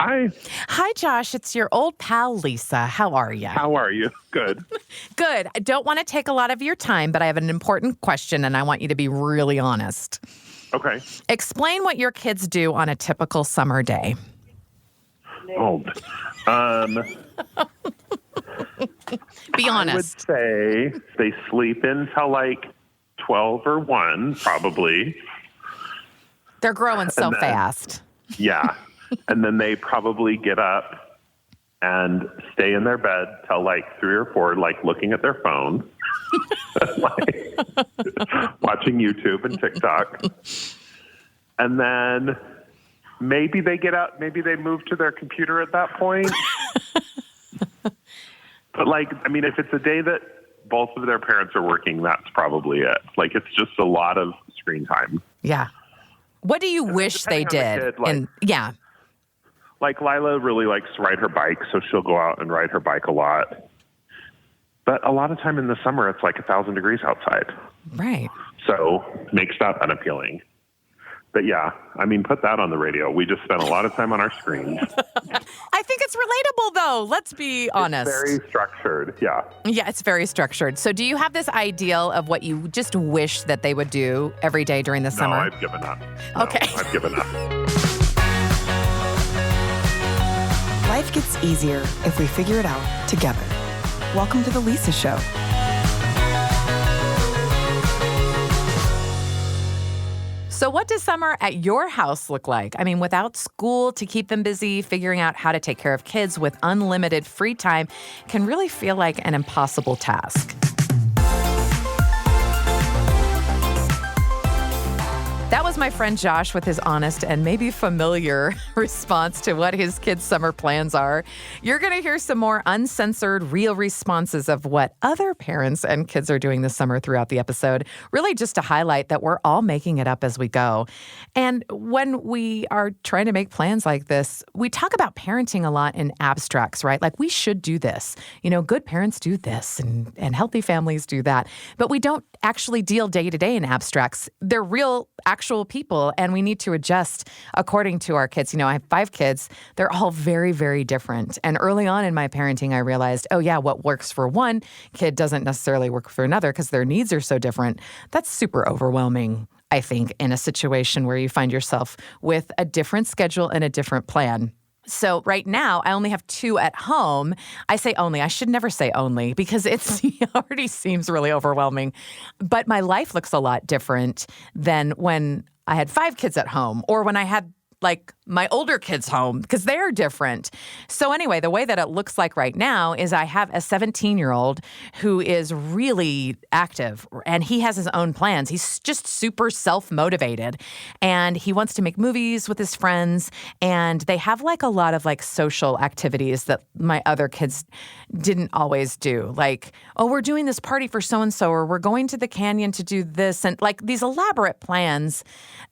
Hi. Hi, Josh. It's your old pal, Lisa. How are you? How are you? Good. Good. I don't want to take a lot of your time, but I have an important question, and I want you to be really honest. Okay. Explain what your kids do on a typical summer day. Oh, Be honest. I would say they sleep until like 12 or 1, probably. They're growing so then- fast. Yeah. And then they probably get up and stay in their bed till like 3 or 4, like looking at their phone, like, watching YouTube and TikTok. And then maybe they get out, maybe they move to their computer at that point. But like, I mean, if it's a day that both of their parents are working, that's probably it. Like, it's just a lot of screen time. Yeah. What do you wish they depending did? on the kid, Yeah. Like, Lila really likes to ride her bike, so she'll go out and ride her bike a lot. But a lot of time in the summer, it's like 1,000 degrees outside. Right. So makes that unappealing. But yeah, I mean, put that on the radio. We just spent a lot of time on our screens. I think it's relatable, though. Let's be honest. It's very structured, yeah. Yeah, it's very structured. So do you have this ideal of what you just wish that they would do every day during the summer? No, I've given up. No, Okay. I've given up. Life gets easier if we figure it out together. Welcome to The Lisa Show. So what does summer at your house look like? I mean, without school to keep them busy, figuring out how to take care of kids with unlimited free time can really feel like an impossible task. That was my friend Josh with his honest and maybe familiar response to what his kids' summer plans are. You're going to hear some more uncensored, real responses of what other parents and kids are doing this summer throughout the episode, really just to highlight that we're all making it up as we go. And when we are trying to make plans like this, we talk about parenting a lot in abstracts, right? Like, we should do this. You know, good parents do this and healthy families do that. But we don't actually deal day to day in abstracts. They're real, actual people, and we need to adjust according to our kids. You know, I have 5 kids. They're all very, very different. And early on in my parenting, I realized, oh yeah, what works for one kid doesn't necessarily work for another because their needs are so different. That's super overwhelming, I think, in a situation where you find yourself with a different schedule and a different plan. So right now, I only have 2 at home. I say only. I should never say only because it already seems really overwhelming. But my life looks a lot different than when I had 5 kids at home or when I had like my older kids home because they're different. So anyway, the way that it looks like right now is I have a 17-year-old who is really active and he has his own plans. He's just super self-motivated and he wants to make movies with his friends, and they have like a lot of like social activities that my other kids didn't always do. Like, oh, we're doing this party for so-and-so, or we're going to the canyon to do this, and like these elaborate plans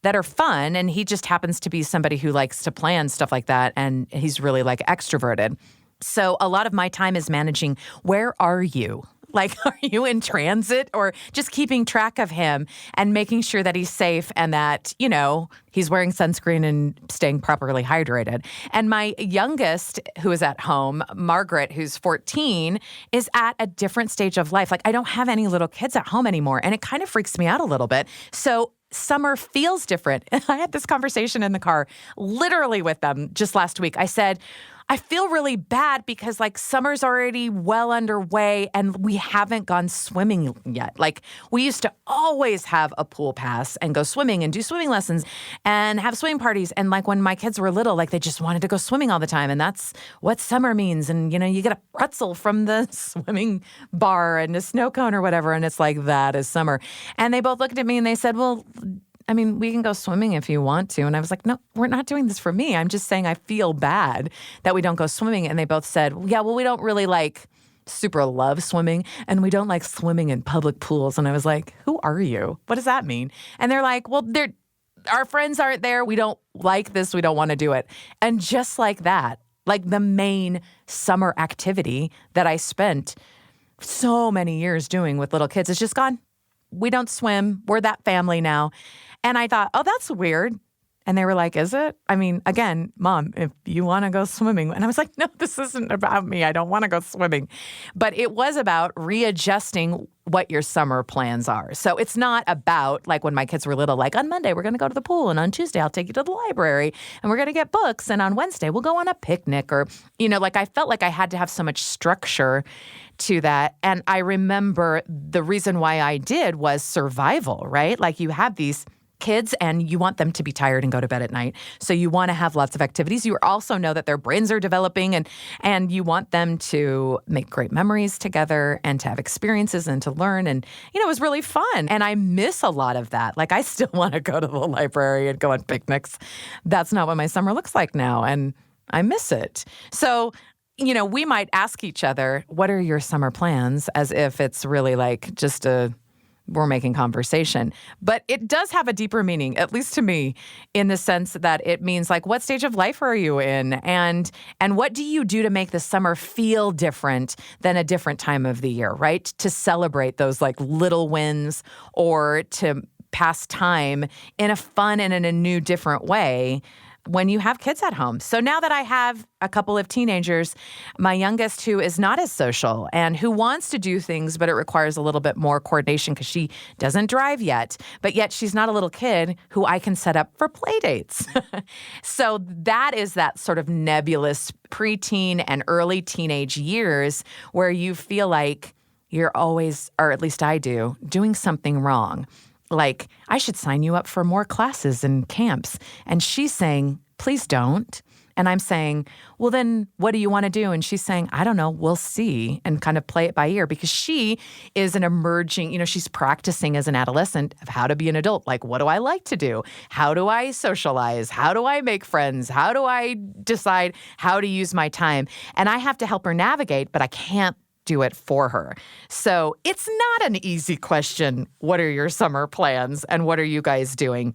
that are fun. And he just happens to be somebody who likes to plan stuff like that, and he's really like extroverted. So a lot of my time is managing, where are you? Like, are you in transit, or just keeping track of him and making sure that he's safe and that, you know, he's wearing sunscreen and staying properly hydrated. And my youngest, who is at home, Margaret, who's 14, is at a different stage of life. Like, I don't have any little kids at home anymore, and it kind of freaks me out a little bit. So summer feels different. I had this conversation in the car literally with them just last week. I said, I feel really bad because like summer's already well underway and we haven't gone swimming yet. Like, we used to always have a pool pass and go swimming and do swimming lessons and have swimming parties. And like when my kids were little, like they just wanted to go swimming all the time. And that's what summer means. And, you know, you get a pretzel from the swimming bar and a snow cone or whatever. And it's like, that is summer. And they both looked at me and they said, well, I mean, we can go swimming if you want to. And I was like, no, we're not doing this for me. I'm just saying I feel bad that we don't go swimming. And they both said, yeah, well, we don't really like super love swimming and we don't like swimming in public pools. And I was like, who are you? What does that mean? And they're like, well, our friends aren't there. We don't like this. We don't want to do it. And just like that, like the main summer activity that I spent so many years doing with little kids is just gone. We don't swim. We're that family now. And I thought, oh, that's weird. And they were like, is it? I mean, again, Mom, if you want to go swimming. And I was like, no, this isn't about me. I don't want to go swimming. But it was about readjusting what your summer plans are. So it's not about, like when my kids were little, like on Monday, we're going to go to the pool. And on Tuesday, I'll take you to the library. And we're going to get books. And on Wednesday, we'll go on a picnic. Or, like I felt like I had to have so much structure to that. And I remember the reason why I did was survival, right? Like you have these kids and you want them to be tired and go to bed at night. So you want to have lots of activities. You also know that their brains are developing and you want them to make great memories together and to have experiences and to learn. And, it was really fun. And I miss a lot of that. Like I still want to go to the library and go on picnics. That's not what my summer looks like now. And I miss it. So we might ask each other, what are your summer plans? As if it's really like just we're making conversation. But it does have a deeper meaning, at least to me, in the sense that it means like, what stage of life are you in? And what do you do to make the summer feel different than a different time of the year, right? To celebrate those like little wins or to pass time in a fun and in a new, different way when you have kids at home. So now that I have a couple of teenagers, my youngest who is not as social and who wants to do things, but it requires a little bit more coordination because she doesn't drive yet, but yet she's not a little kid who I can set up for play dates. So that is that sort of nebulous preteen and early teenage years where you feel like you're always, or at least I do, doing something wrong. Like, I should sign you up for more classes and camps. And she's saying, please don't. And I'm saying, well, then what do you want to do? And she's saying, I don't know, we'll see, and kind of play it by ear because she is an emerging, she's practicing as an adolescent of how to be an adult. Like, what do I like to do? How do I socialize? How do I make friends? How do I decide how to use my time? And I have to help her navigate, but I can't do it for her. So it's not an easy question. What are your summer plans and what are you guys doing?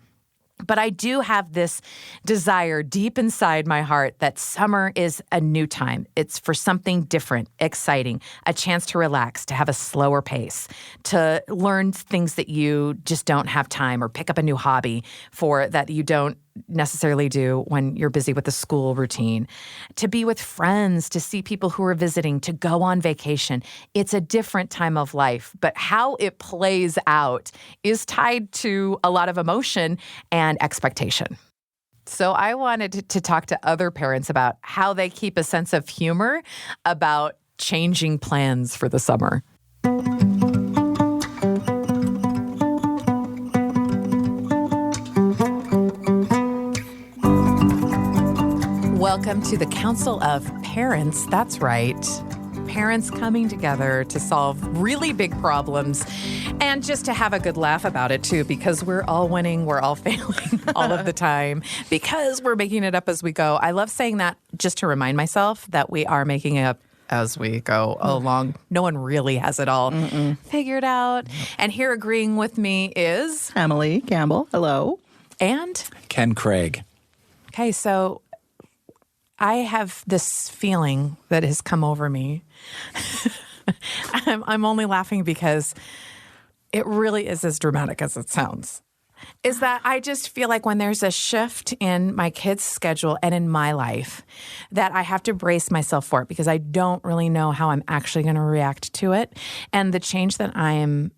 But I do have this desire deep inside my heart that summer is a new time. It's for something different, exciting, a chance to relax, to have a slower pace, to learn things that you just don't have time or pick up a new hobby for that you don't necessarily do when you're busy with the school routine, to be with friends, to see people who are visiting, to go on vacation. It's a different time of life, but how it plays out is tied to a lot of emotion and expectation. So I wanted to talk to other parents about how they keep a sense of humor about changing plans for the summer. Welcome to the Council of Parents. That's right. Parents coming together to solve really big problems and just to have a good laugh about it, too, because we're all winning, we're all failing all of the time because we're making it up as we go. I love saying that just to remind myself that we are making it up as we go along. No one really has it all figured out. And here agreeing with me is Emily Campbell. Hello. And Ken Craig. Okay, so I have this feeling that has come over me. I'm only laughing because it really is as dramatic as it sounds. Is that I just feel like when there's a shift in my kids' schedule and in my life, that I have to brace myself for it because I don't really know how I'm actually going to react to it. And the change that I am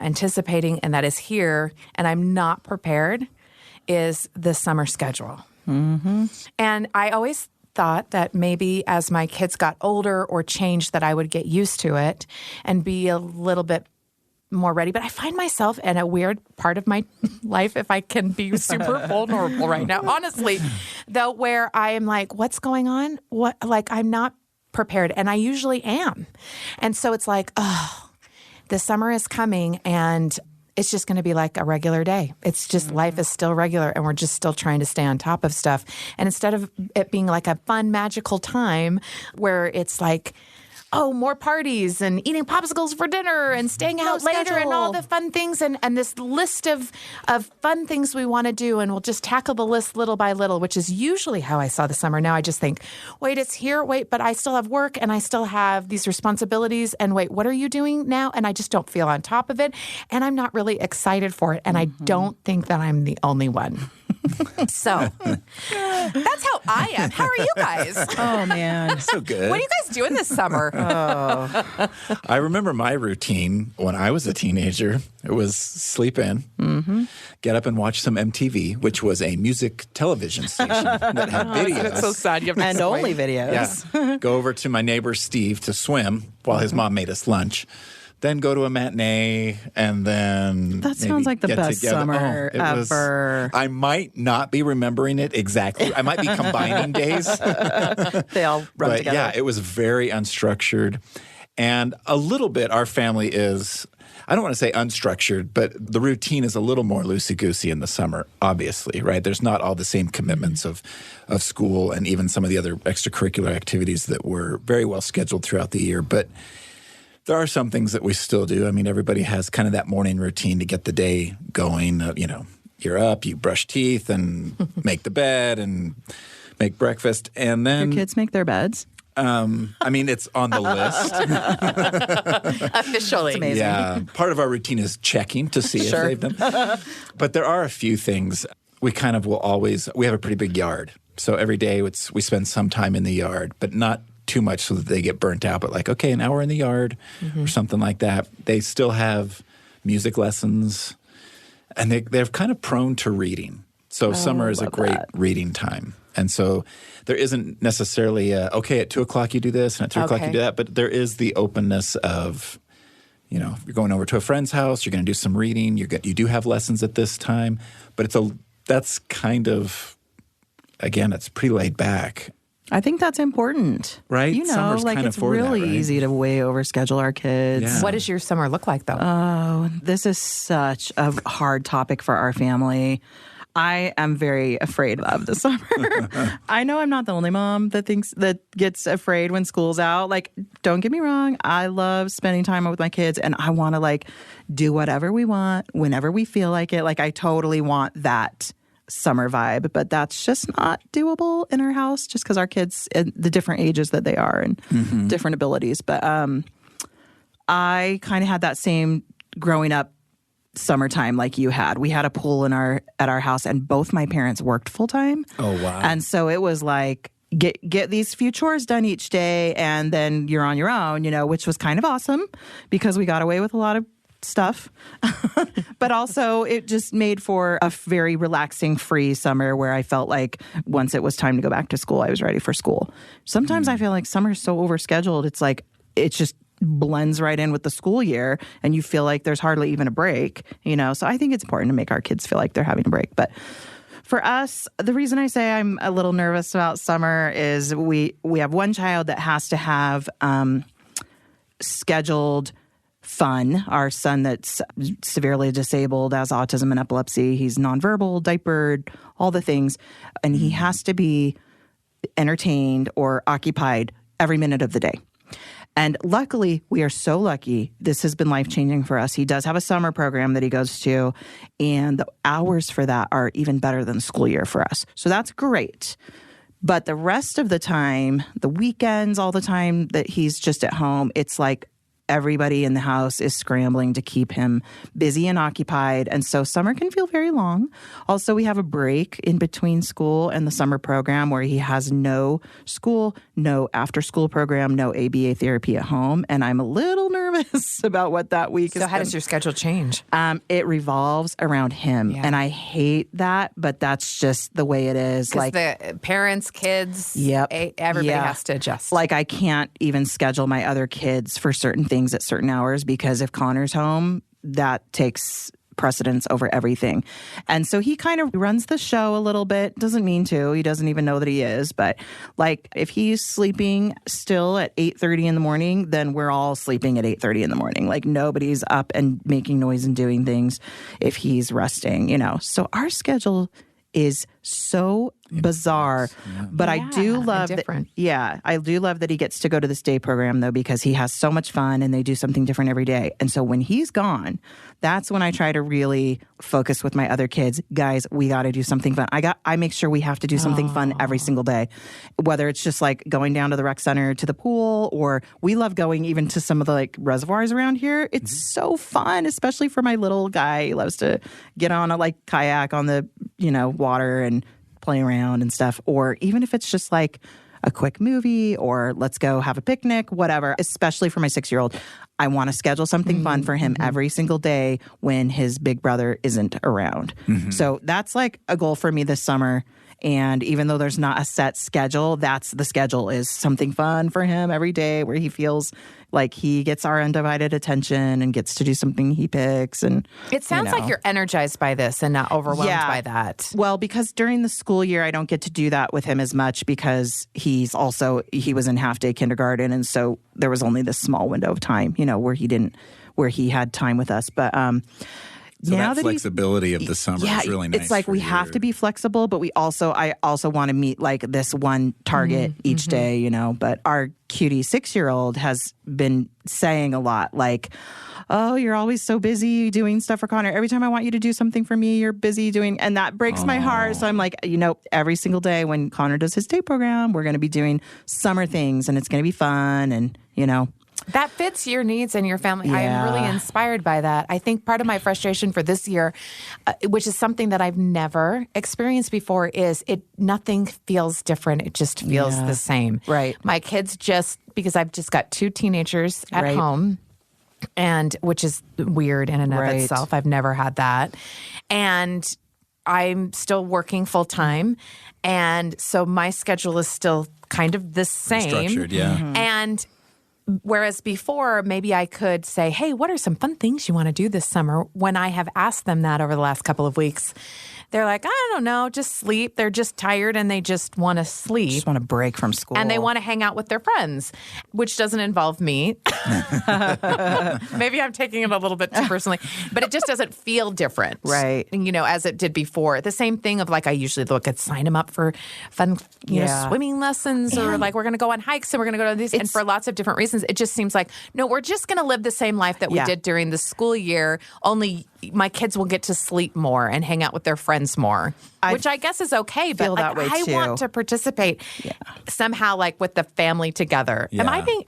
anticipating and that is here and I'm not prepared is the summer schedule. Mm-hmm. And I always thought that maybe as my kids got older or changed that I would get used to it and be a little bit more ready. But I find myself in a weird part of my life, if I can be super vulnerable right now, honestly, though, where I am like, what's going on? I'm not prepared. And I usually am. And so it's like, oh, the summer is coming and it's just going to be like a regular day. It's just life is still regular and we're just still trying to stay on top of stuff. And instead of it being like a fun, magical time where it's like, oh, more parties and eating popsicles for dinner and staying out later and all the fun things and this list of fun things we want to do. And we'll just tackle the list little by little, which is usually how I saw the summer. Now I just think, wait, it's here. Wait, but I still have work and I still have these responsibilities. And wait, what are you doing now? And I just don't feel on top of it. And I'm not really excited for it. And I don't think that I'm the only one. So that's how I am. How are you guys? Oh, man. So good. What are you guys doing this summer? I remember my routine when I was a teenager. It was sleep in, get up and watch some MTV, which was a music television station that had videos. That's so sad. You have to And explain. only videos. Yeah. Go over to my neighbor Steve to swim while his mom made us lunch. Then go to a matinee, and then That sounds like the get best together. summer It was- ever. I might not be remembering it exactly. I might be combining days. They all run But together. yeah, it was very unstructured. And a little bit, our family is, I don't want to say unstructured, but the routine is a little more loosey-goosey in the summer, obviously, right? There's not all the same commitments of school and even some of the other extracurricular activities that were very well scheduled throughout the year. But there are some things that we still do. I mean, everybody has kind of that morning routine to get the day going. You're up, you brush teeth and make the bed and make breakfast. And then Your kids make their beds. I mean, it's on the list. Officially. amazing. Yeah. Part of our routine is checking to see Sure. if they've done. But there are a few things. We kind of will always, we have a pretty big yard. So every day we spend some time in the yard, but not too much so that they get burnt out. But like, okay, an hour in the yard or something like that. They still have music lessons, and they're kind of prone to reading. So summer is a love great that. reading time. And so there isn't necessarily okay, at 2 o'clock you do this, and at 3 o'clock you Okay. do that. But there is the openness of, you're going over to a friend's house, you're going to do some reading, you do have lessons at this time. But that's kind of, again, it's pretty laid back. I think that's important. Right? Summer's kind of it's for that, really right? easy to way overschedule our kids. Yeah. What does your summer look like, though? Oh, this is such a hard topic for our family. I am very afraid of the summer. I know I'm not the only mom that gets afraid when school's out. Like, don't get me wrong. I love spending time with my kids, and I want to do whatever we want whenever we feel like it. Like, I totally want that summer vibe, but that's just not doable in our house just because our kids and the different ages that they are and different abilities. But I kind of had that same growing up summertime like you had. We had a pool at our house, and both my parents worked full time. Oh, wow. And so it was like get these few chores done each day, and then you're on your own, which was kind of awesome because we got away with a lot of stuff. But also it just made for a very relaxing, free summer where I felt like once it was time to go back to school, I was ready for school. Sometimes I feel like summer's so overscheduled. It's like it just blends right in with the school year, and you feel like there's hardly even a break, So I think it's important to make our kids feel like they're having a break. But for us, the reason I say I'm a little nervous about summer is we have one child that has to have scheduled fun. Our son that's severely disabled, has autism and epilepsy. He's nonverbal, diapered, all the things. And he has to be entertained or occupied every minute of the day. And luckily, we are so lucky. This has been life-changing for us. He does have a summer program that he goes to, and the hours for that are even better than the school year for us. So that's great. But the rest of the time, the weekends, all the time that he's just at home, it's like everybody in the house is scrambling to keep him busy and occupied. And so summer can feel very long. Also, we have a break in between school and the summer program where he has no school, no after-school program, no ABA therapy at home. And I'm a little nervous about what that week is. So how does your schedule change? It revolves around him. Yeah. And I hate that, but that's just the way it is. Because the parents, kids, Yep. Everybody Yeah. has to adjust. Like, I can't even schedule my other kids for certain things at certain hours because if Connor's home, that takes precedence over everything. And so he kind of runs the show a little bit. Doesn't mean to. He doesn't even know that he is. But like, if he's sleeping still at 8:30 in the morning, then we're all sleeping at 8:30 in the morning. Like, nobody's up and making noise and doing things if he's resting, So our schedule is so bizarre, but I do love that. different. Yeah, I do love that he gets to go to this day program though, because he has so much fun and they do something different every day. And so when he's gone, that's when I try to really focus with my other kids. Guys, we got to do something fun. I make sure we have to do something fun every single day, whether it's just like going down to the rec center to the pool, or we love going even to some of the reservoirs around here. It's so fun, especially for my little guy. He loves to get on a kayak on the water and play around and stuff. Or even if it's just like a quick movie or let's go have a picnic, whatever, especially for my 6-year-old. I want to schedule something fun for him every single day when his big brother isn't around. So that's like a goal for me this summer. And even though there's not a set schedule, that's the schedule is something fun for him every day where he feels like he gets our undivided attention and gets to do something he picks. And it sounds like you're energized by this and not overwhelmed by that. Well, because during the school year, I don't get to do that with him as much because he was in half-day kindergarten. And so there was only this small window of time, where he had time with us. But so that flexibility of the summer is really nice. It's like we have to be flexible, but I also want to meet like this one target each day, But our cutie 6-year-old has been saying a lot like, oh, you're always so busy doing stuff for Connor. Every time I want you to do something for me, you're busy doing, and that breaks my heart. So I'm like, every single day when Connor does his day program, we're going to be doing summer things and it's going to be fun and, That fits your needs and your family. I am really inspired by that. I think part of my frustration for this year, which is something that I've never experienced before, is nothing feels different. It just feels the same. Right. My kids because I've just got 2 teenagers at home, and which is weird in and of itself. I've never had that. And I'm still working full time. And so my schedule is still kind of the same. Structured, yeah. And whereas before, maybe I could say, hey, what are some fun things you want to do this summer? When I have asked them that over the last couple of weeks, they're like, I don't know, just sleep. They're just tired and they just want to sleep. Just want to break from school. And they want to hang out with their friends, which doesn't involve me. Maybe I'm taking it a little bit too personally, but it just doesn't feel different. Right. As it did before. The same thing of like I usually sign them up for fun, swimming lessons or like we're going to go on hikes and we're going to go to these. And for lots of different reasons, it just seems like, no, we're just going to live the same life that we did during the school year, only my kids will get to sleep more and hang out with their friends more, which I guess is okay. But that way I too. want to participate somehow, like with the family together. Yeah. Am I being?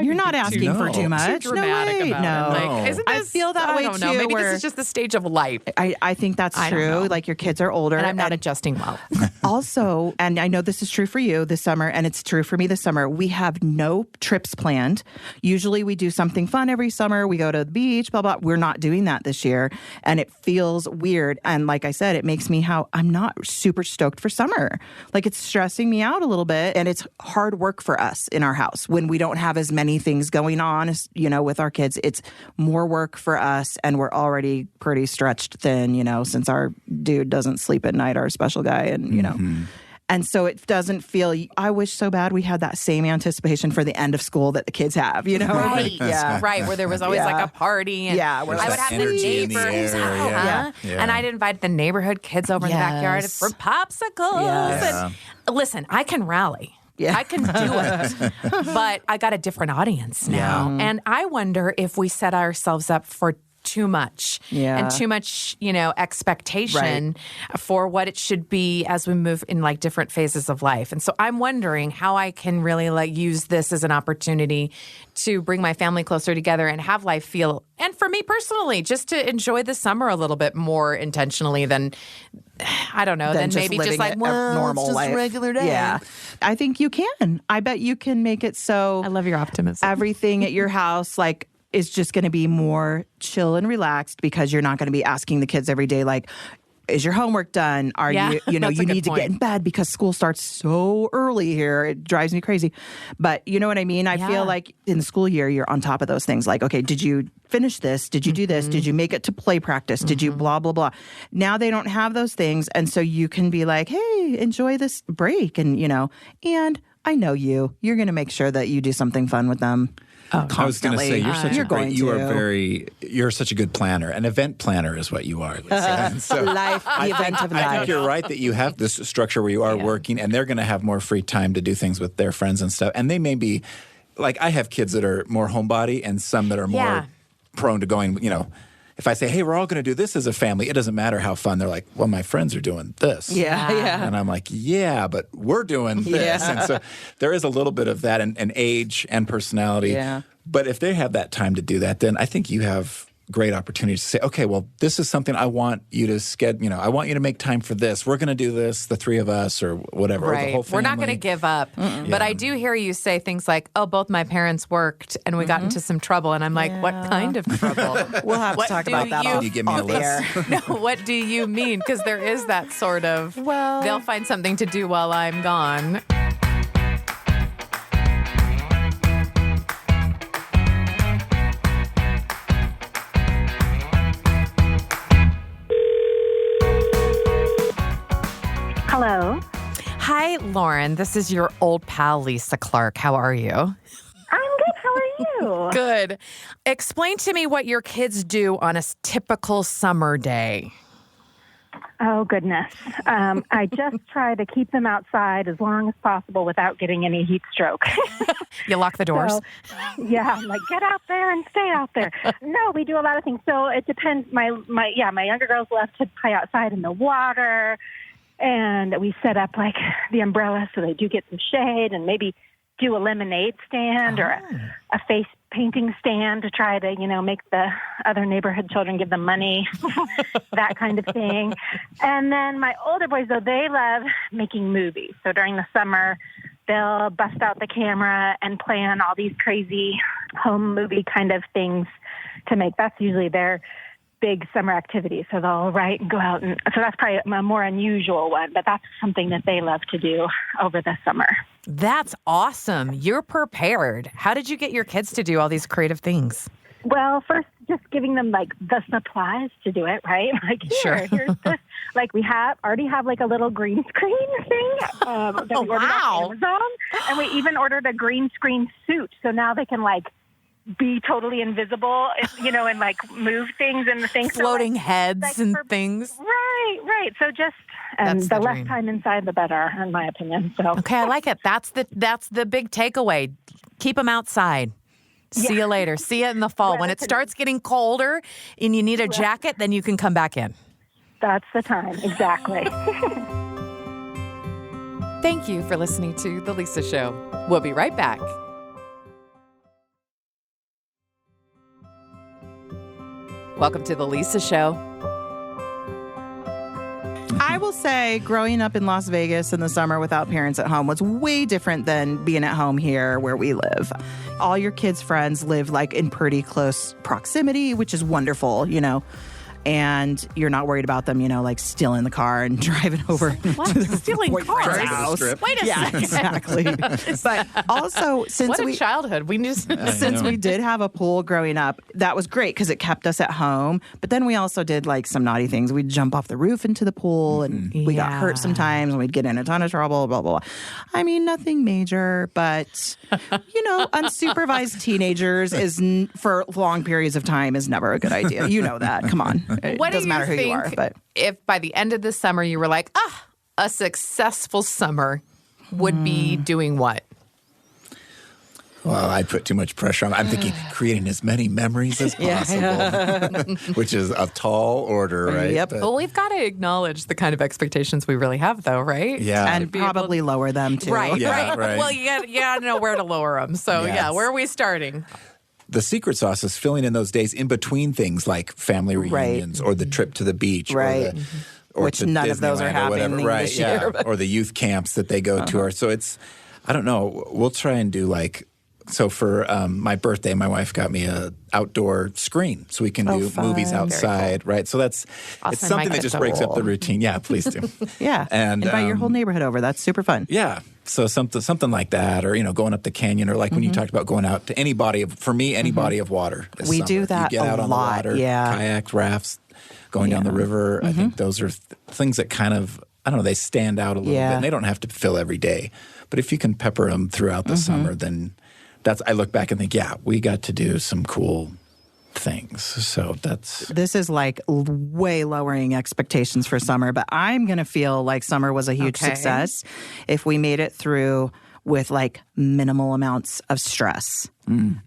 You're not asking for too much. Too dramatic no, about it. Like, isn't this, I feel that way too. Maybe this is just the stage of life. I think that's true. Like your kids are older, and I'm not adjusting well. Also, and I know this is true for you this summer, and it's true for me this summer. We have no trips planned. Usually, we do something fun every summer. We go to the beach, blah blah. We're not doing that this year, and it feels weird. And like I said, it makes me I'm not super stoked for summer. Like it's stressing me out a little bit, and it's hard work for us in our house when we don't have as many things going on, with our kids. It's more work for us, and we're already pretty stretched thin, since our dude doesn't sleep at night, our special guy, and, And so it doesn't feel, I wish so bad we had that same anticipation for the end of school that the kids have, Right. Right. Where there was always like a party. And where I would have the neighbors out. And I'd invite the neighborhood kids over in the backyard for popsicles. Yes. And listen, I can rally. Yeah. I can do it. But I got a different audience now. And I wonder if we set ourselves up for too much and too much, expectation for what it should be as we move in like different phases of life. And so I'm wondering how I can really use this as an opportunity to bring my family closer together and have life feel, and for me personally, just to enjoy the summer a little bit more intentionally than, I don't know, than maybe just like, well, normal it's just life. a regular day. Yeah. I think you can. I bet you can make it so I love your optimism. Everything at your house, is just going to be more chill and relaxed because you're not going to be asking the kids every day, is your homework done? Are you you need to get in bed because school starts so early here. It drives me crazy. But you know what I mean? I feel like in the school year, you're on top of those things. Like, okay, did you finish this? Did you do this? Did you make it to play practice? Did you blah, blah, blah? Now they don't have those things. And so you can be like, hey, enjoy this break. And, and I know you're going to make sure that you do something fun with them. I was going to say, you're such a good planner. An event planner is what you are, Lisa. So event of life. I think you're right that you have this structure where you are working, and they're going to have more free time to do things with their friends and stuff. And they may be, I have kids that are more homebody and some that are more prone to going, if I say, hey, we're all going to do this as a family, it doesn't matter how fun. They're like, well, my friends are doing this. Yeah. And I'm like, yeah, but we're doing this. And so there is a little bit of that and age and personality. Yeah. But if they have that time to do that, then I think you have great opportunity to say, okay, well, this is something I want you to schedule. I want you to make time for this. We're going to do this, the three of us or whatever. Or the Right. whole family. We're not going to give up. But I do hear you say things like, oh, both my parents worked and we got into some trouble. And I'm like, what kind of trouble? We'll have to talk about that. Can you give me a list? No, what do you mean? Because there is that sort of, they'll find something to do while I'm gone. Hello. Hi, Lauren. This is your old pal, Lisa Clark. How are you? I'm good. How are you? Good. Explain to me what your kids do on a typical summer day. Oh, goodness. I just try to keep them outside as long as possible without getting any heat stroke. You lock the doors? So, yeah, I'm like, get out there and stay out there. No, we do a lot of things. So it depends. My younger girls love to play outside in the water. And we set up like the umbrella so they do get some shade and maybe do a lemonade stand or a face painting stand to try to, make the other neighborhood children give them money, that kind of thing. And then my older boys, though, they love making movies. So during the summer, they'll bust out the camera and plan all these crazy home movie kind of things to make. That's usually their big summer activity. So they'll write and go out. And so that's probably a more unusual one, but that's something that they love to do over the summer. That's awesome. You're prepared. How did you get your kids to do all these creative things? Well, first, just giving them like the supplies to do it, right? Like, here's this. Like we already have like a little green screen thing that we ordered on Amazon. And we even ordered a green screen suit. So now they can like be totally invisible, and like move things and the things. Floating so, heads and things. Right. So just, and the less time inside, the better, in my opinion. So okay, I like it. That's the big takeaway. Keep them outside. See you later. See you in the fall. When it starts getting colder and you need a jacket, then you can come back in. That's the time. Exactly. Thank you for listening to The Lisa Show. We'll be right back. Welcome to The Lisa Show. I will say growing up in Las Vegas in the summer without parents at home was way different than being at home here where we live. All your kids' friends live like in pretty close proximity, which is wonderful, and you're not worried about them, like stealing the car and driving over to their Stealing cars? house. Wait a second. Exactly. But also, since What a childhood. We just since we did have a pool growing up, that was great because it kept us at home. But then we also did like some naughty things. We'd jump off the roof into the pool and we got hurt sometimes and we'd get in a ton of trouble, blah, blah, blah. I mean, nothing major, but, unsupervised teenagers for long periods of time is never a good idea. You know that. Come on. It What doesn't do you matter who you are. But if by the end of the summer you were like, a successful summer would be doing what? Well, I put too much pressure on. I'm thinking creating as many memories as possible, which is a tall order, right? Yep. But, Well, we've got to acknowledge the kind of expectations we really have, though, right? yeah. and probably lower them too. Right, Yeah, right. right. Well, you got to know where to lower them. So, Yes. where are we starting? The secret sauce is filling in those days in between things like family reunions or the trip to the beach. Right. Or Which to none of those are Disneyland or whatever. happening Right, this yeah. year. Or the youth camps that they go to. So it's, I don't know, we'll try and do so for my birthday, my wife got me a outdoor screen so we can do fun. movies outside, right? So it's send something Mike that a just breaks up the tool. routine. Yeah, please do. Yeah. And invite your whole neighborhood over. That's super fun. Yeah. So something like that, or going up the canyon, or like when you talked about going out to any body of body of water. This We summer. do that You get out a on lot, the water, yeah. kayak rafts, going down the river. I think those are things that kind of, I don't know, they stand out a little bit. And they don't have to fill every day, but if you can pepper them throughout the summer, then I look back and think, yeah, we got to do some cool things. So This is like way lowering expectations for summer, but I'm going to feel like summer was a huge success if we made it through with like minimal amounts of stress.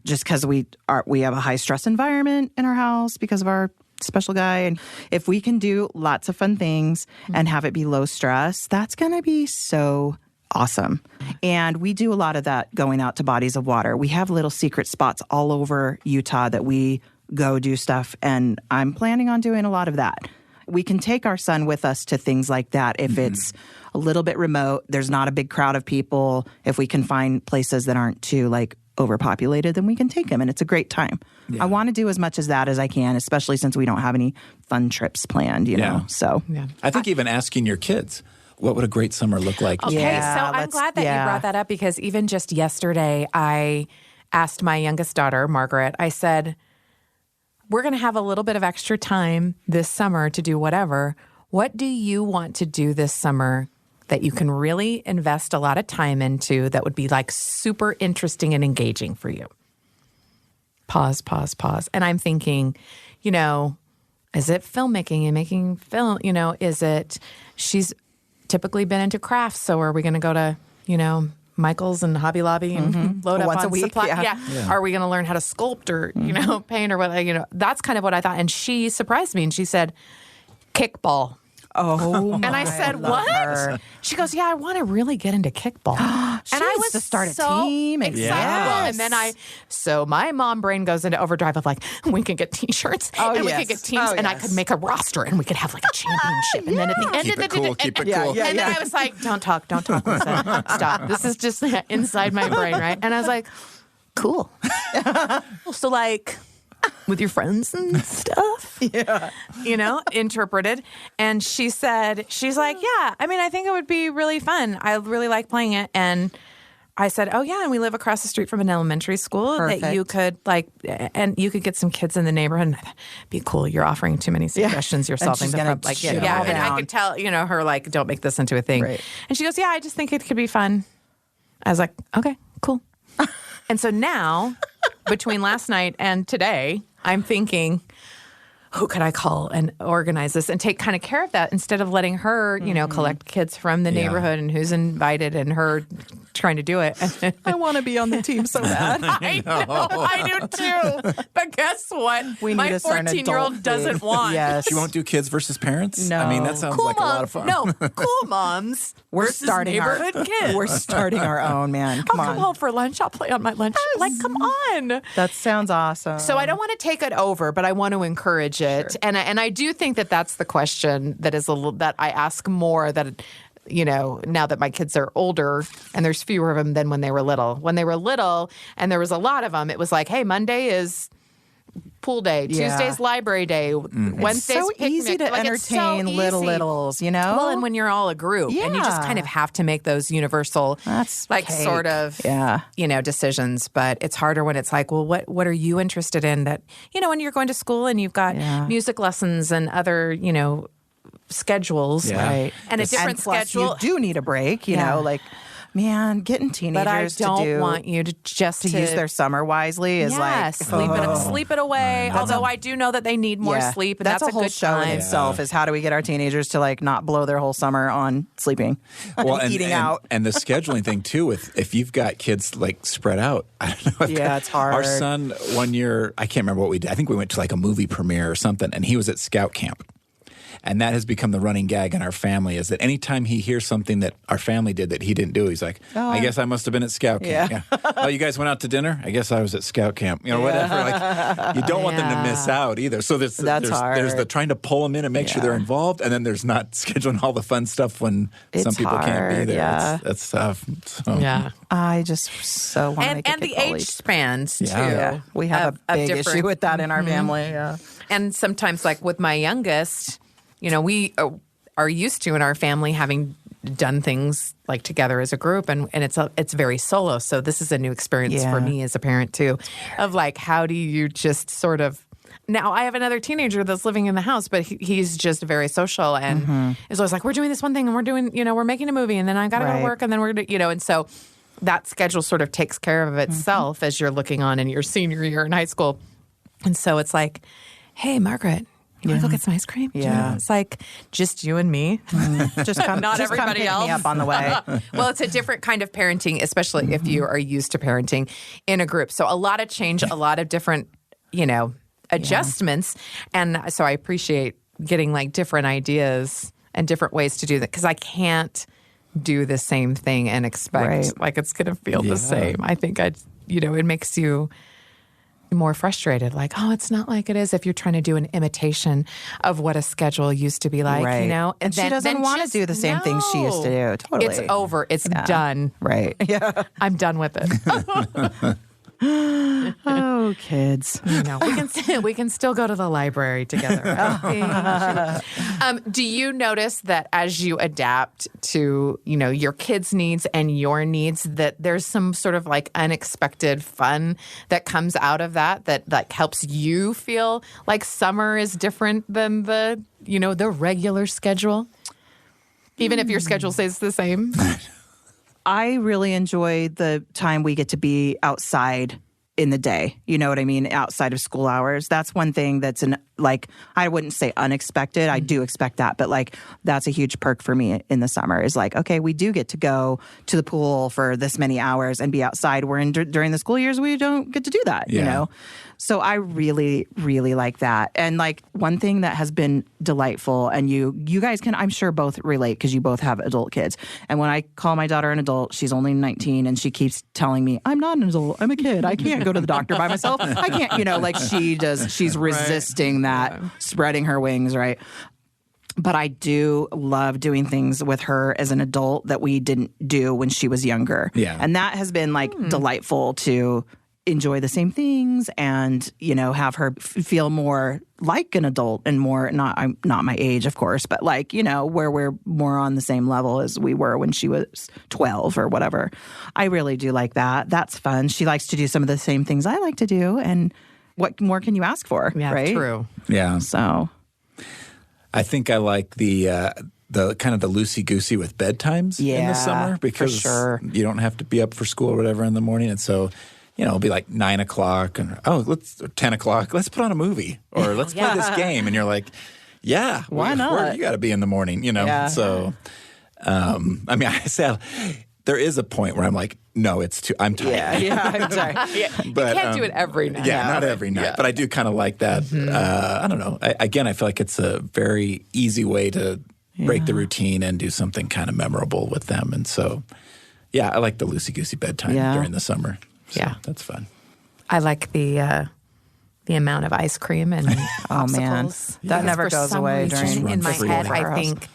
Just because we have a high stress environment in our house because of our special guy. And if we can do lots of fun things and have it be low stress, that's going to be so awesome. And we do a lot of that going out to bodies of water. We have little secret spots all over Utah that we go do stuff. And I'm planning on doing a lot of that. We can take our son with us to things like that if it's a little bit remote, there's not a big crowd of people. If we can find places that aren't too like overpopulated, then we can take him, and it's a great time. I want to do as much as that as I can, especially since we don't have any fun trips planned, you know. So I think even asking your kids, what would a great summer look like? Okay, so I'm glad that you brought that up, because even just yesterday, I asked my youngest daughter, Margaret, I said, we're going to have a little bit of extra time this summer to do whatever. What do you want to do this summer that you can really invest a lot of time into that would be like super interesting and engaging for you? Pause. And I'm thinking, you know, is it filmmaking and making film? You know, is it, she's typically been into crafts, so are we going to go to, you know, Michael's and Hobby Lobby and load up once on a week, supply? Yeah. Are we going to learn how to sculpt or, you know, paint or what? You know, that's kind of what I thought. And she surprised me and she said, kickball. Oh, and I said, what? her. She goes, yeah, I want to really get into kickball. She and I needs was to start a so team. excited. Yes. And then so my mom brain goes into overdrive of like, we can get T-shirts and we can get teams and I could make a roster and we could have like a championship. And then at the end Keep of it cool, keep it cool. And then I was like, don't talk. Lisa. Stop. This is just inside my brain, right? And I was like, cool. So like, with your friends and stuff, you know, interpreted. And she's like, yeah, I mean, I think it would be really fun. I really like playing it. And I said, oh yeah, and we live across the street from an elementary school that you could like, and you could get some kids in the neighborhood. Be cool. You're offering too many suggestions. You're solving the problem. Like, and I could tell, you know, her like, don't make this into a thing. Right. And she goes, yeah, I just think it could be fun. I was like, okay, cool. And so now, between last night and today, I'm thinking, who could I call and organize this and take kind of care of that instead of letting her, you know, collect kids from the neighborhood and who's invited and her trying to do it. I want to be on the team so bad. I know, I do too. But guess what? My 14-year-old doesn't want. Yes. She won't do kids versus parents? No. I mean, that sounds like a lot of fun. No, cool moms. We're starting neighborhood kids. We're starting our own, man. Come I'll come home for lunch. I'll play on my lunch. Yes. Like, come on. That sounds awesome. So I don't want to take it over, but I want to encourage it. Sure. And I do think that that's the question that is that I ask more that, you know, now that my kids are older and there's fewer of them than when they were little. When they were little and there was a lot of them, it was like, hey, Monday is pool day, Tuesday's library day, Wednesday's so picnic. easy to like, entertain littles, you know? Well, and when you're all a group and you just kind of have to make those universal, sort of, you know, decisions. But it's harder when it's like, well, what are you interested in that, you know, when you're going to school and you've got music lessons and other, you know, schedules, right? And a different schedule. You do need a break, you know, like, man, getting teenagers but I don't want you to just use their summer wisely is like sleep it away. Although I do know that they need more sleep, and that's a whole good show time. in itself. Is how do we get our teenagers to like not blow their whole summer on sleeping, and eating out, and the scheduling thing too. If you've got kids like spread out, I don't know. It's hard. Our son 1 year, I can't remember what we did. I think we went to like a movie premiere or something, and he was at scout camp. And that has become the running gag in our family is that anytime he hears something that our family did that he didn't do, he's like, I guess I must have been at scout camp. Yeah. Oh, you guys went out to dinner? I guess I was at scout camp. You know, whatever. Like, you don't want them to miss out either. So there's the trying to pull them in and make sure they're involved. And then there's not scheduling all the fun stuff when some people can't be there. Yeah. That's tough. So. Yeah. I just so want to make it and the age spans, too. Yeah. We have a big issue with that in our family. Yeah. And sometimes, like with my youngest, you know, we are used to in our family having done things like together as a group, and it's very solo. So this is a new experience for me as a parent too, of like, how do you just sort of. Now, I have another teenager that's living in the house, but he's just very social and is always like, we're doing this one thing and we're doing, you know, we're making a movie and then I got to go to work and then we're going to, you know, and so that schedule sort of takes care of itself as you're looking on in your senior year in high school. And so it's like, hey, Margaret, you want to go get some ice cream? Yeah. It's like just you and me. Just come, not just everybody come pick else. me up on the way. Well, it's a different kind of parenting, especially if you are used to parenting in a group. So a lot of change, a lot of different, you know, adjustments. And so I appreciate getting like different ideas and different ways to do that because I can't do the same thing and expect like it's going to feel the same. I think it makes you more frustrated. Like, oh, it's not like it is if you're trying to do an imitation of what a schedule used to be like, Right. you know? And she doesn't want to do the same things she used to do. Totally. It's over. It's done. Right. Yeah. I'm done with it. Oh, kids. You know, we can still go to the library together. Do you notice that as you adapt to, you know, your kids' needs and your needs, that there's some sort of like unexpected fun that comes out of that like helps you feel like summer is different than the, you know, the regular schedule? Even if your schedule stays the same? I really enjoy the time we get to be outside in the day. You know what I mean? Outside of school hours. That's one thing that's I wouldn't say unexpected. I do expect that, but like that's a huge perk for me in the summer is like, okay, we do get to go to the pool for this many hours and be outside. Where during the school years, we don't get to do that, you know? So I really, really like that. And like one thing that has been delightful, and you guys can, I'm sure, both relate because you both have adult kids. And when I call my daughter an adult, she's only 19 and she keeps telling me, I'm not an adult, I'm a kid. I can't go to the doctor by myself. I can't, you know, like she's resisting that, spreading her wings, right? But I do love doing things with her as an adult that we didn't do when she was younger. Yeah. And that has been like delightful to enjoy the same things and, you know, have her feel more like an adult and more, I'm not my age, of course, but like, you know, where we're more on the same level as we were when she was 12 or whatever. I really do like that. That's fun. She likes to do some of the same things I like to do. And what more can you ask for? Yeah, right? True. Yeah. So I think I like the kind of the loosey-goosey with bedtimes in the summer because you don't have to be up for school or whatever in the morning. And so, you know, it'll be like 9 o'clock and, 10 o'clock, let's put on a movie or let's play this game. And you're like, yeah, why not? You got to be in the morning, you know? Yeah. So, I mean, I say there is a point where I'm like, no, I'm tired. Yeah, I'm sorry. But, you can't do it every night. Yeah, not every night. Yeah. But I do kind of like that. I don't know. I feel like it's a very easy way to break the routine and do something kind of memorable with them. And so, yeah, I like the loosey-goosey bedtime during the summer. So that's fun. I like the amount of ice cream and popsicles. That never goes away during in my head. I think,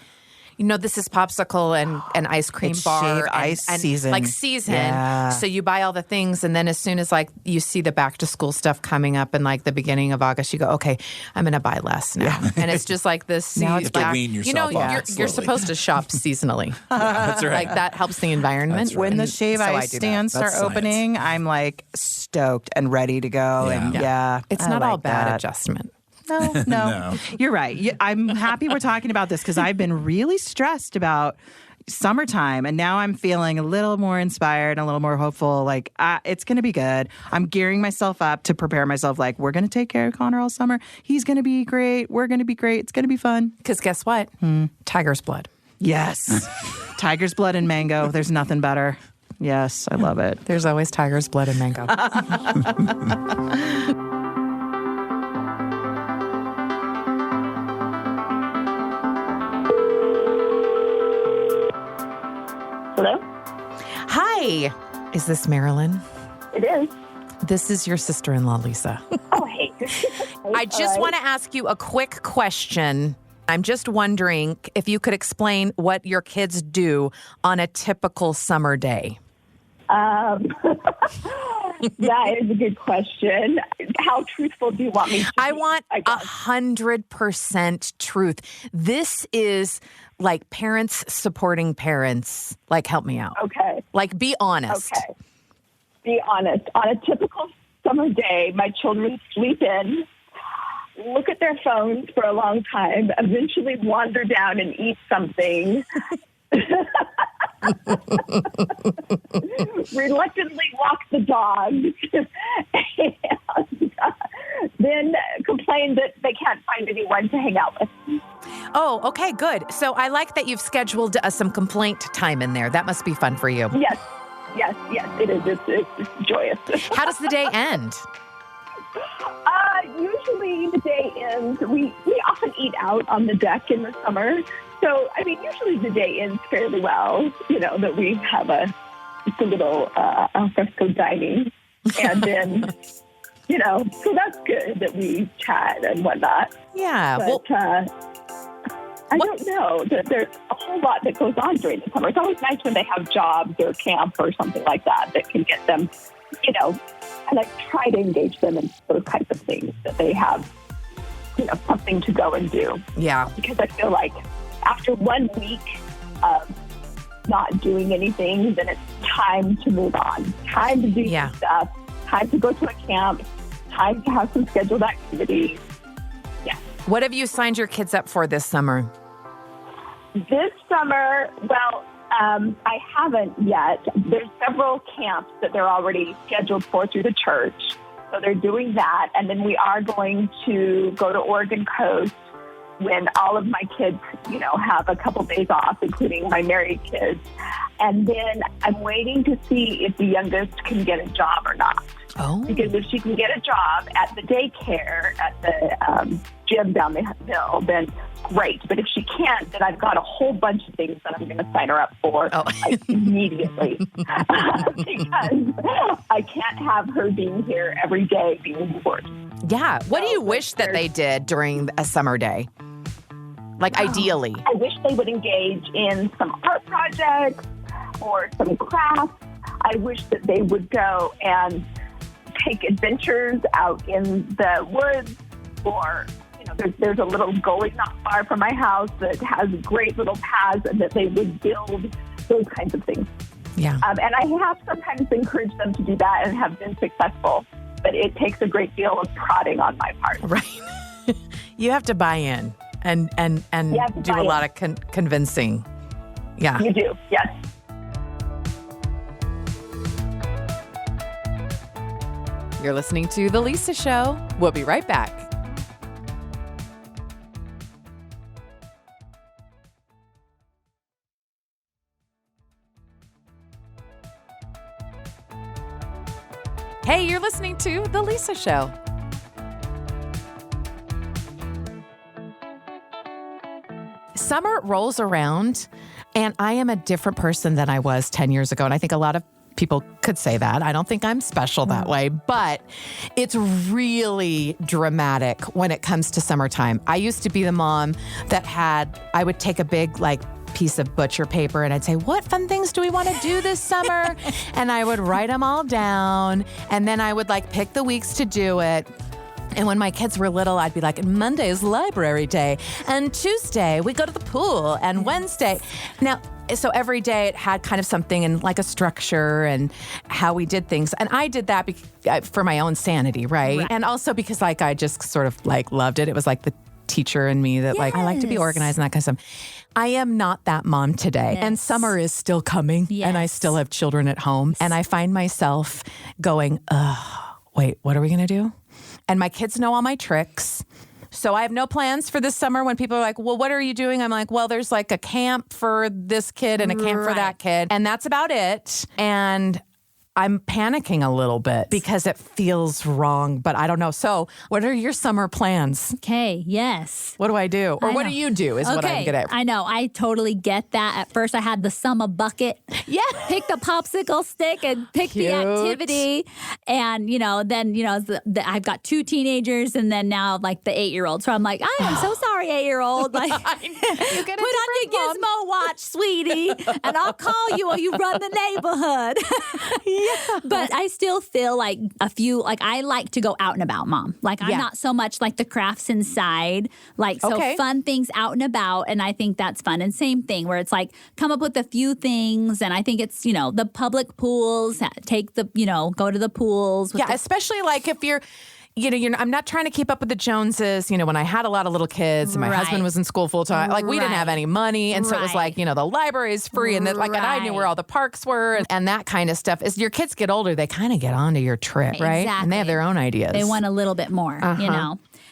you know, this is popsicle and ice cream bar ice season. Like season. Yeah. So you buy all the things, and then as soon as like you see the back to school stuff coming up in like the beginning of August, you go, okay, I'm going to buy less now. Yeah. And it's just like this. Now it's to wean yourself off you're supposed to shop seasonally. That's right. Like that helps the environment. Right. When the shave ice stands start opening, I'm like stoked and ready to go. Yeah. And it's not all bad adjustment. No. You're right. I'm happy we're talking about this because I've been really stressed about summertime, and now I'm feeling a little more inspired and a little more hopeful. Like, it's going to be good. I'm gearing myself up to prepare myself. Like, we're going to take care of Connor all summer. He's going to be great. We're going to be great. It's going to be fun. Because guess what? Tiger's blood. Yes. Tiger's blood and mango. There's nothing better. Yes, I love it. There's always tiger's blood and mango. Hello? Hi. Is this Marilyn? It is. This is your sister-in-law, Lisa. Oh, hey. I just want to ask you a quick question. I'm just wondering if you could explain what your kids do on a typical summer day. That is a good question. How truthful do you want me to be? I want 100% truth. This is like parents supporting parents. Like, help me out. Okay. Like, be honest. Okay. Be honest. On a typical summer day, my children sleep in, look at their phones for a long time, eventually wander down and eat something. Reluctantly walk the dogs and then complain that they can't find anyone to hang out with. Oh, okay, good. So I like that you've scheduled some complaint time in there. That must be fun for you. Yes, it is. It's joyous. How does the day end? Usually the day ends. We often eat out on the deck in the summer. So, I mean, usually the day ends fairly well, you know, that we have a little al fresco dining. And then So that's good that we chat and whatnot. Yeah. But I don't know. There's a whole lot that goes on during the summer. It's always nice when they have jobs or camp or something like that can get them, and I try to engage them in those kinds of things that they have, something to go and do. Yeah. Because I feel like after 1 week of not doing anything, then it's time to move on. Time to do some stuff. Time to go to a camp. Time to have some scheduled activities. Yeah. What have you signed your kids up for this summer? This summer, I haven't yet. There's several camps that they're already scheduled for through the church. So they're doing that. And then we are going to go to Oregon Coast when all of my kids, have a couple days off, including my married kids. And then I'm waiting to see if the youngest can get a job or not. Oh. Because if she can get a job at the daycare, at the gym down the hill, then great. But if she can't, then I've got a whole bunch of things that I'm going to sign her up for immediately. Because I can't have her being here every day being bored. Yeah. What do you wish that they did during a summer day? Like ideally. I wish they would engage in some art projects or some crafts. I wish that they would go and take adventures out in the woods, or there's a little gully not far from my house that has great little paths, and that they would build those kinds of things. Yeah. And I have sometimes encouraged them to do that and have been successful, but it takes a great deal of prodding on my part. Right. You have to buy in and do a lot of convincing. Yeah. You do, yes. You're listening to The Lisa Show. We'll be right back. Hey, you're listening to The Lisa Show. Summer rolls around, and I am a different person than I was 10 years ago. And I think a lot of people could say that. I don't think I'm special that way, but it's really dramatic when it comes to summertime. I used to be the mom that I would take a big, piece of butcher paper and I'd say, what fun things do we want to do this summer? And I would write them all down, and then I would pick the weeks to do it. And when my kids were little, I'd be like, Monday is library day, and Tuesday we go to the pool, and Wednesday. Now, so every day it had kind of something and a structure and how we did things. And I did that for my own sanity, right? And also because I just sort of loved it. It was the teacher in me that I like to be organized and that kind of stuff. I am not that mom today. Yes. And summer is still coming, and I still have children at home. And I find myself going, wait, what are we going to do? And my kids know all my tricks. So I have no plans for this summer. When people are like, well, what are you doing? I'm like, well, there's a camp for this kid and a camp for that kid. And that's about it. And I'm panicking a little bit because it feels wrong, but I don't know. So what are your summer plans? Okay, yes. What do I do? Or what do you do is what I'm good at. I know. I totally get that. At first, I had the summer bucket. Yeah. Pick the popsicle stick and pick the activity. And, then, I've got 2 teenagers and then now, the 8-year-old. So I'm like, I am so sorry, 8-year-old. Put on your gizmo watch, sweetie, and I'll call you while you run the neighborhood. Yeah. But I still feel I like to go out and about, Mom. I'm not so much the crafts inside. Fun things out and about. And I think that's fun. And same thing where it's come up with a few things. And I think it's, the public pools, go to the pools. Yeah, especially if you're... I'm not trying to keep up with the Joneses. When I had a lot of little kids and my husband was in school full time, we didn't have any money. And so it was the library is free. And and I knew where all the parks were and that kind of stuff. As your kids get older, they kind of get onto your trick, right? Exactly. And they have their own ideas. They want a little bit more,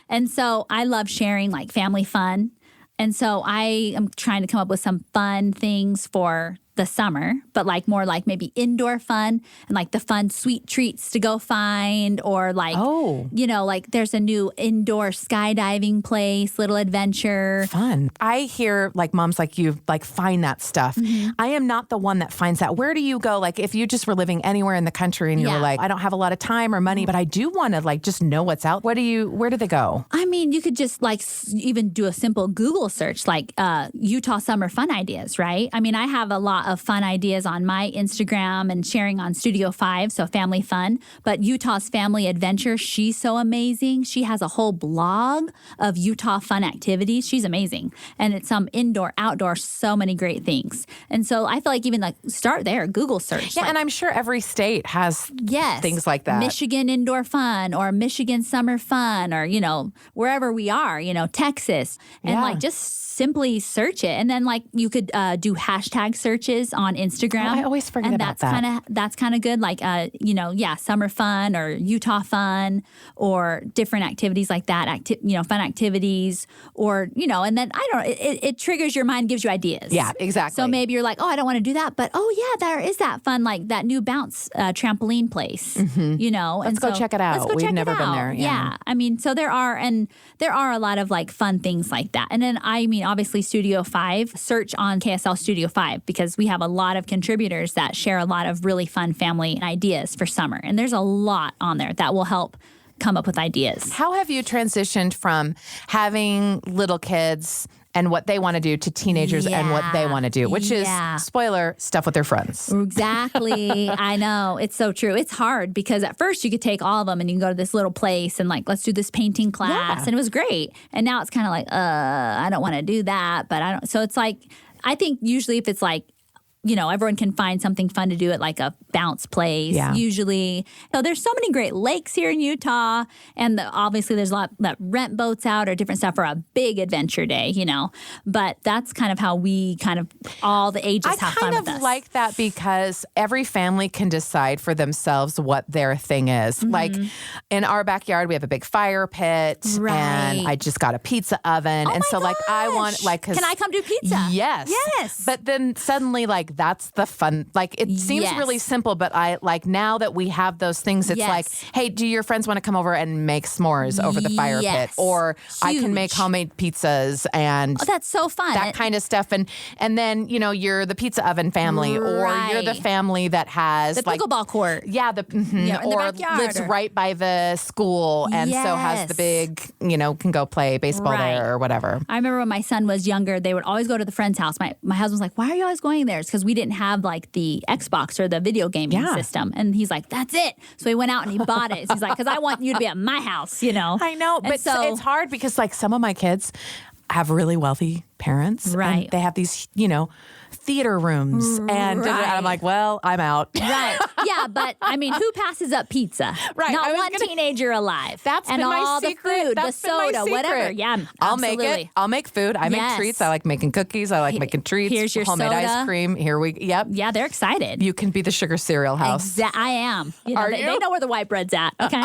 And so I love sharing family fun. And so I am trying to come up with some fun things for the summer, but like more like maybe indoor fun and like the fun sweet treats to go find, or like, like there's a new indoor skydiving place, little adventure. Fun. I hear like moms like you like find that stuff. I am not the one that finds that. Where do you go? Like if you just were living anywhere in the country and you were like, I don't have a lot of time or money, but I do want to like just know what's out. Where do they go? I mean, you could just like even do a simple Google search, like Utah summer fun ideas, right? I mean, I have a lot of fun ideas on my Instagram and sharing on Studio 5, so family fun. But Utah's Family Adventure, she's so amazing. She has a whole blog of Utah fun activities. She's amazing. And it's some indoor, outdoor, so many great things. And so I feel like even like start there, Google search. Yeah, like, and I'm sure every state has things like that. Michigan indoor fun or Michigan summer fun or, wherever we are, Texas. And like just simply search it. And then like you could do hashtag searches on Instagram. I always forget about that. That's kind of good. Like, summer fun or Utah fun or different activities like that, fun activities or, and then I don't know, it triggers your mind, gives you ideas. Yeah, exactly. So maybe you're like, oh, I don't want to do that. But, there is that fun, like that new bounce trampoline place, Let's go check it out. We've never been there. Yeah. I mean, so there are a lot of like fun things like that. And then, obviously Studio 5, search on KSL Studio 5 because we have a lot of contributors that share a lot of really fun family ideas for summer. And there's a lot on there that will help come up with ideas. How have you transitioned from having little kids and what they want to do to teenagers and what they want to do, which is, spoiler, stuff with their friends. Exactly. I know. It's so true. It's hard because at first you could take all of them and you can go to this little place and like, let's do this painting class. And it was great. And now it's kind of like, I don't want to do that, but I don't. So it's like, I think usually if it's like, everyone can find something fun to do at like a bounce place, usually. So there's so many great lakes here in Utah. And obviously there's a lot that rent boats out or different stuff for a big adventure day, But that's kind of how we all the ages have fun with us. I kind of like that because every family can decide for themselves what their thing is. Like in our backyard, we have a big fire pit. Right. And I just got a pizza oven. And so like I want like... Can I come do pizza? Yes. Yes. But then suddenly like that's the fun. Like it seems really simple, but I like now that we have those things, it's like, hey, do your friends want to come over and make s'mores over the fire pit? Or I can make homemade pizzas and that's so fun. That kind of stuff. And then, you're the pizza oven family or you're the family that has the pickleball court. Yeah. Or lives right by the school and so has the big, can go play baseball there or whatever. I remember when my son was younger, they would always go to the friend's house. My husband was like, why are you always going there? It's because we didn't have like the Xbox or the video gaming system. And he's like, that's it. So he went out and he bought it. So he's like, because I want you to be at my house, I know, but so, it's hard because like some of my kids have really wealthy parents. Right. And they have these, theater rooms. And I'm like, well, I'm out. Right. Yeah, but I mean, who passes up pizza? Right. Not one teenager alive. That's and been my all secret. The food, the soda, whatever. Yeah, I'll make it. I'll make food. I make treats. I like making cookies. I like making treats. Here's your homemade soda. ice cream. Yeah, they're excited. You can be the sugar cereal house. I am. Are you? They know where the white bread's at. Okay.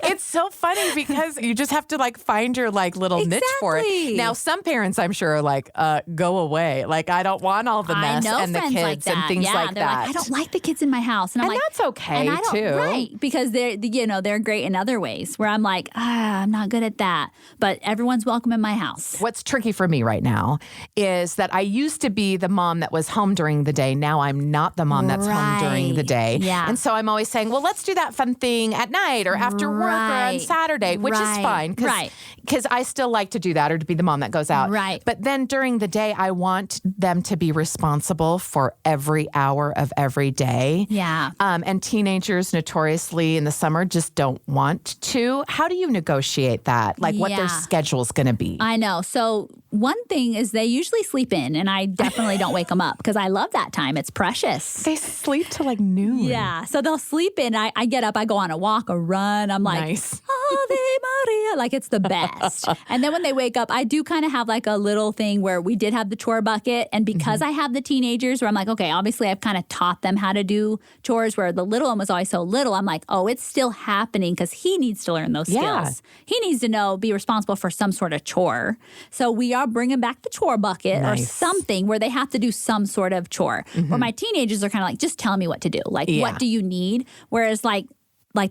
It's so funny because you just have to like find your like little niche for it. Now, some parents I'm sure are like, go away. Like I don't want all the mess and the kids like and things like that. Like, I don't like the kids in my house. And I'm like, that's okay too. Right. Because they're great in other ways where I'm like, I'm not good at that. But everyone's welcome in my house. What's tricky for me right now is that I used to be the mom that was home during the day. Now I'm not the mom that's home during the day. Yeah. And so I'm always saying, well, let's do that fun thing at night or after work or on Saturday, which is fine. Because I still like to do that or to be the mom that goes out. Right. But then during the day, I want them to be responsible for every hour of every day. Yeah. And teenagers notoriously in the summer just don't want to. How do you negotiate that? Like what their schedule's going to be? I know. So one thing is they usually sleep in and I definitely don't wake them up because I love that time. It's precious. They sleep till like noon. Yeah. So they'll sleep in. I get up, I go on a walk, a run. I'm like, nice. Ave Maria. Like it's the best. And then when they wake up, I do kind of have like a little thing where we did have the chore bucket. And because I have the teenagers where I'm like, okay, obviously I've kind of taught them how to do chores where the little one was always so little. I'm like, oh, it's still happening because he needs to learn those skills. He needs to be responsible for some sort of chore. So we are I'll bring them back the chore bucket or something where they have to do some sort of chore. Where my teenagers are kind of like, just tell me what to do. Like, what do you need? Whereas like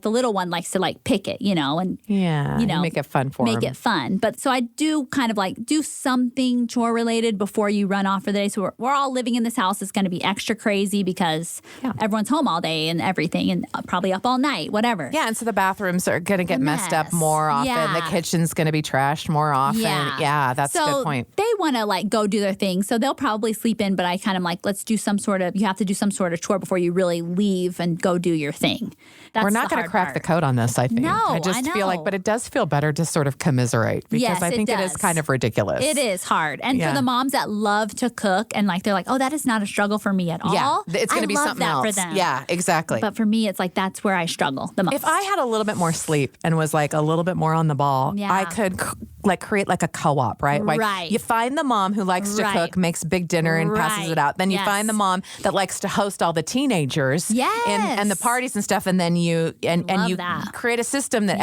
the little one likes to like pick it, you know, and make it fun for make him. it fun. But so I do kind of like do something chore related before you run off for the day. So we're all living in this house. It's going to be extra crazy because everyone's home all day and everything, and probably up all night, whatever. Yeah, and so the bathrooms are going to get messed up more often. Yeah. The kitchen's going to be trashed more often. Yeah, that's a good point. They want to like go do their thing, so they'll probably sleep in. But I kind of like, let's do some sort of. You have to do some sort of chore before you really leave and go do your thing. That's We're not going to crack the code on this, I think. No, I just I feel like, know. but it does feel better to sort of commiserate because Yes, I think it is does. kind of ridiculous. It is hard. And Yeah. for the moms that love to cook and like they're like, oh, that is not a struggle for me at all. Yeah, it's going to be love something that else. for them. Yeah, exactly. But for me, it's like that's where I struggle the most. If I had a little bit more sleep and was like a little bit more on the ball, Yeah. I could like create like a co-op, right? Like Right. you find the mom who likes to Right. cook, makes big dinner and passes it out. Then you Yes. find the mom that likes to host all the teenagers Yes. and the parties and stuff. And then you and Love you that. create a system that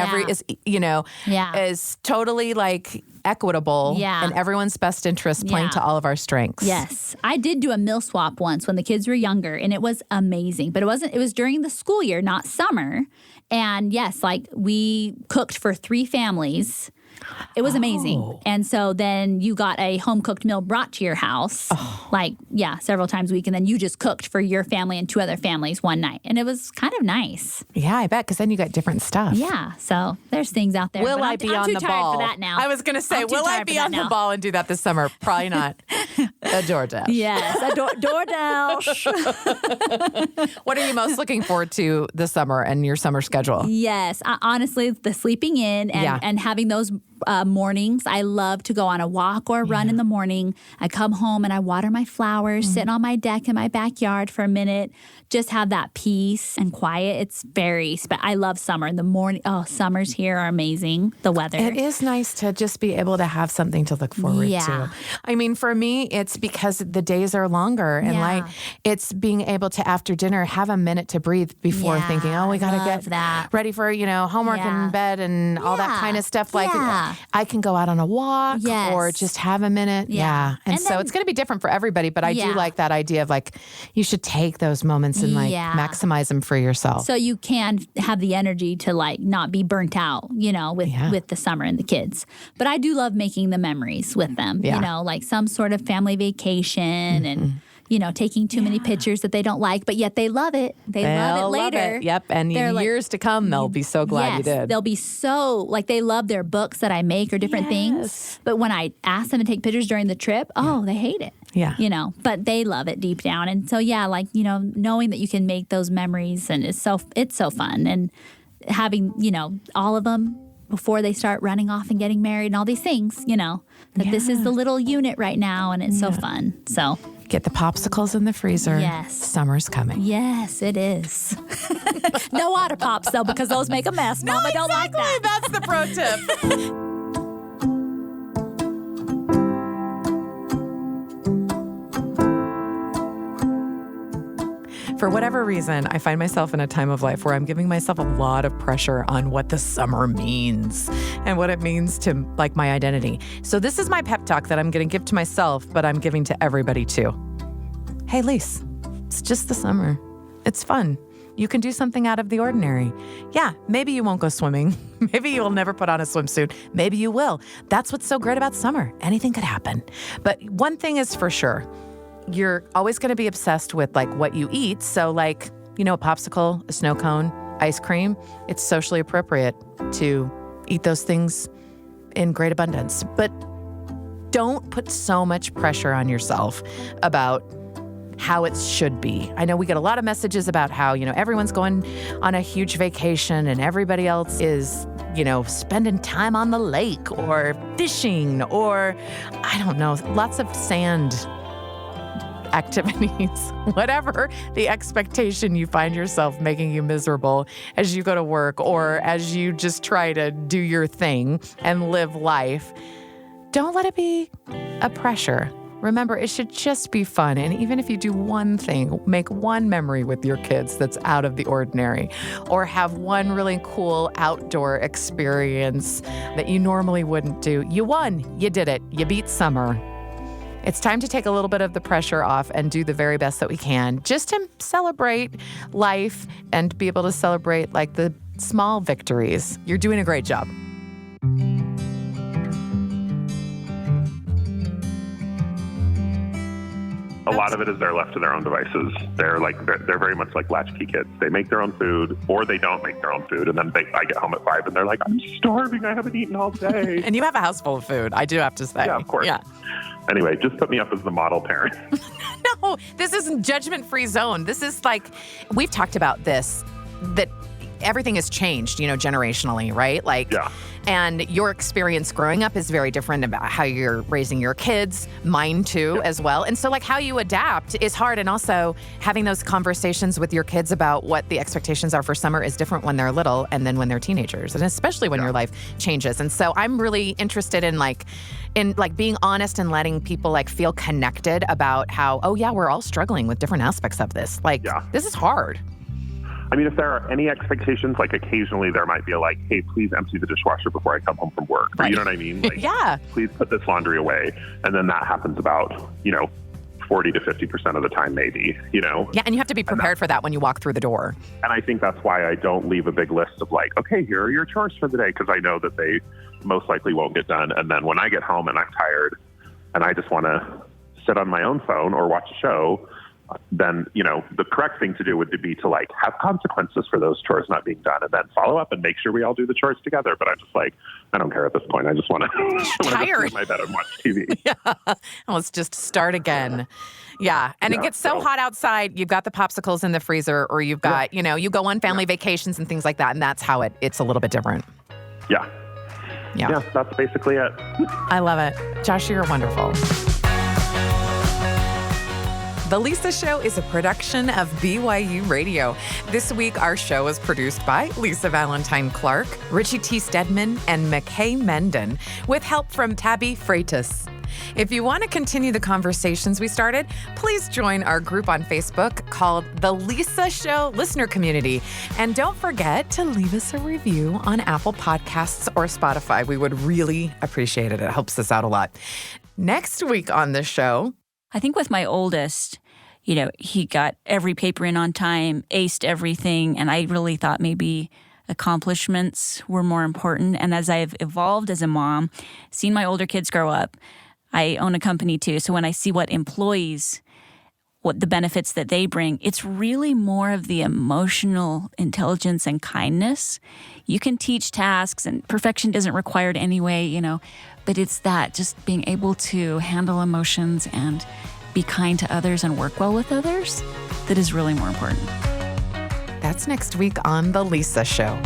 Yeah. is totally like equitable Yeah. in everyone's best interest, playing Yeah. to all of our strengths. Yes. I did do a meal swap once when the kids were younger, and it was amazing. But it was during the school year, not summer. And yes, like we cooked for 3 families. It was amazing. And so then you got a home cooked meal brought to your house, several times a week. And then you just cooked for your family and 2 other families one night. And it was kind of nice. Yeah, I bet, because then you got different stuff. Yeah. So there's things out there. Will but I I'm be on too the tired ball? for that now. I was going to say, I'm too will I tired be for that on the now. ball and do that this summer? Probably not. A DoorDash. Yes. A DoorDash. What are you most looking forward to this summer and your summer schedule? Yes. Honestly, the sleeping in and having those mornings. I love to go on a walk or a run in the morning. I come home and I water my flowers, sit on my deck in my backyard for a minute, just have that peace and quiet. It's I love summer. In the morning, summers here are amazing. The weather. It is nice to just be able to have something to look forward to. I mean, for me, it's because the days are longer and like it's being able to, after dinner, have a minute to breathe before thinking, we got to get ready for, homework and bed and all that kind of stuff. Like I can go out on a walk or just have a minute. Yeah. And so it's going to be different for everybody, but I do like that idea of like, you should take those moments and like maximize them for yourself. So you can have the energy to like not be burnt out, with the summer and the kids. But I do love making the memories with them, like some sort of family vacation and taking too many pictures that they don't like, but yet they love it. They'll love it later. Yep. And in years to come, they'll be so glad you did. They'll be so, like, they love their books that I make or different things. But when I ask them to take pictures during the trip, they hate it. Yeah. But they love it deep down. And so, knowing that you can make those memories and it's so fun. And having, all of them before they start running off and getting married and all these things, that this is the little unit right now and it's so fun. So get the popsicles in the freezer. Yes. Summer's coming. Yes, it is. No water pops, though, because those make a mess. Mama don't like that. That's the pro tip. For whatever reason, I find myself in a time of life where I'm giving myself a lot of pressure on what the summer means and what it means to like my identity. So this is my pep talk that I'm going to give to myself, but I'm giving to everybody too. Hey, Lise, it's just the summer. It's fun. You can do something out of the ordinary. Yeah, maybe you won't go swimming. Maybe you'll never put on a swimsuit.Maybe you will. That's what's so great about summer. Anything could happen. But one thing is for sure. You're always going to be obsessed with like what you eat. So like, a popsicle, a snow cone, ice cream, it's socially appropriate to eat those things in great abundance. But don't put so much pressure on yourself about how it should be. I know we get a lot of messages about how, everyone's going on a huge vacation and everybody else is, spending time on the lake or fishing or, I don't know, lots of sand activities, whatever the expectation you find yourself making you miserable as you go to work or as you just try to do your thing and live life. Don't let it be a pressure. Remember, it should just be fun. And even if you do one thing, make one memory with your kids that's out of the ordinary, or have one really cool outdoor experience that you normally wouldn't do. You won. You did it. You beat summer. It's time to take a little bit of the pressure off and do the very best that we can, just to celebrate life and be able to celebrate like the small victories. You're doing a great job. A lot of it is they're left to their own devices. They're very much like latchkey kids. They make their own food, or they don't make their own food, and then I get home at 5 and they're like, "I'm starving. I haven't eaten all day." And you have a house full of food, I do have to say. Yeah, of course. Yeah. Anyway, just put me up as the model parent. No, this isn't judgment-free zone. This is like, we've talked about this, that everything has changed, generationally, right? Like, Yeah. And your experience growing up is very different about how you're raising your kids, mine too, as well. And so like how you adapt is hard. And also having those conversations with your kids about what the expectations are for summer is different when they're little and then when they're teenagers, and especially when your life changes. And so I'm really interested in being honest and letting people like feel connected about how, oh yeah, we're all struggling with different aspects of this. Like, This is hard. I mean, if there are any expectations, like occasionally there might be a hey, please empty the dishwasher before I come home from work. Right. You know what I mean? Like, yeah. Please put this laundry away. And then that happens about, 40 to 50% of the time, maybe, Yeah, and you have to be prepared for that when you walk through the door. And I think that's why I don't leave a big list of okay, here are your chores for the day, because I know that they most likely won't get done. And then when I get home and I'm tired and I just want to sit on my own phone or watch a show, then, the correct thing to do would be to have consequences for those chores not being done, and then follow up and make sure we all do the chores together. But I'm just I don't care at this point. I just want to sit in my bed and watch TV. Yeah. Let's just start again. Yeah. And it gets so hot outside. You've got the popsicles in the freezer, or you've got, you go on family vacations and things like that. And that's how it's a little bit different. Yeah. Yeah, that's basically it. I love it. Josh, you're wonderful. The Lisa Show is a production of BYU Radio. This week, our show was produced by Lisa Valentine Clark, Richie T. Stedman, and McKay Menden, with help from Tabby Freitas. If you want to continue the conversations we started, please join our group on Facebook called The Lisa Show Listener Community. And don't forget to leave us a review on Apple Podcasts or Spotify. We would really appreciate it. It helps us out a lot. Next week on the show, I think with my oldest, he got every paper in on time, aced everything, and I really thought maybe accomplishments were more important. And as I've evolved as a mom, seen my older kids grow up, I own a company too. So when I see what the benefits that they bring, it's really more of the emotional intelligence and kindness. You can teach tasks, and perfection doesn't require it anyway, but it's that just being able to handle emotions and be kind to others and work well with others that is really more important. That's next week on The Lisa Show.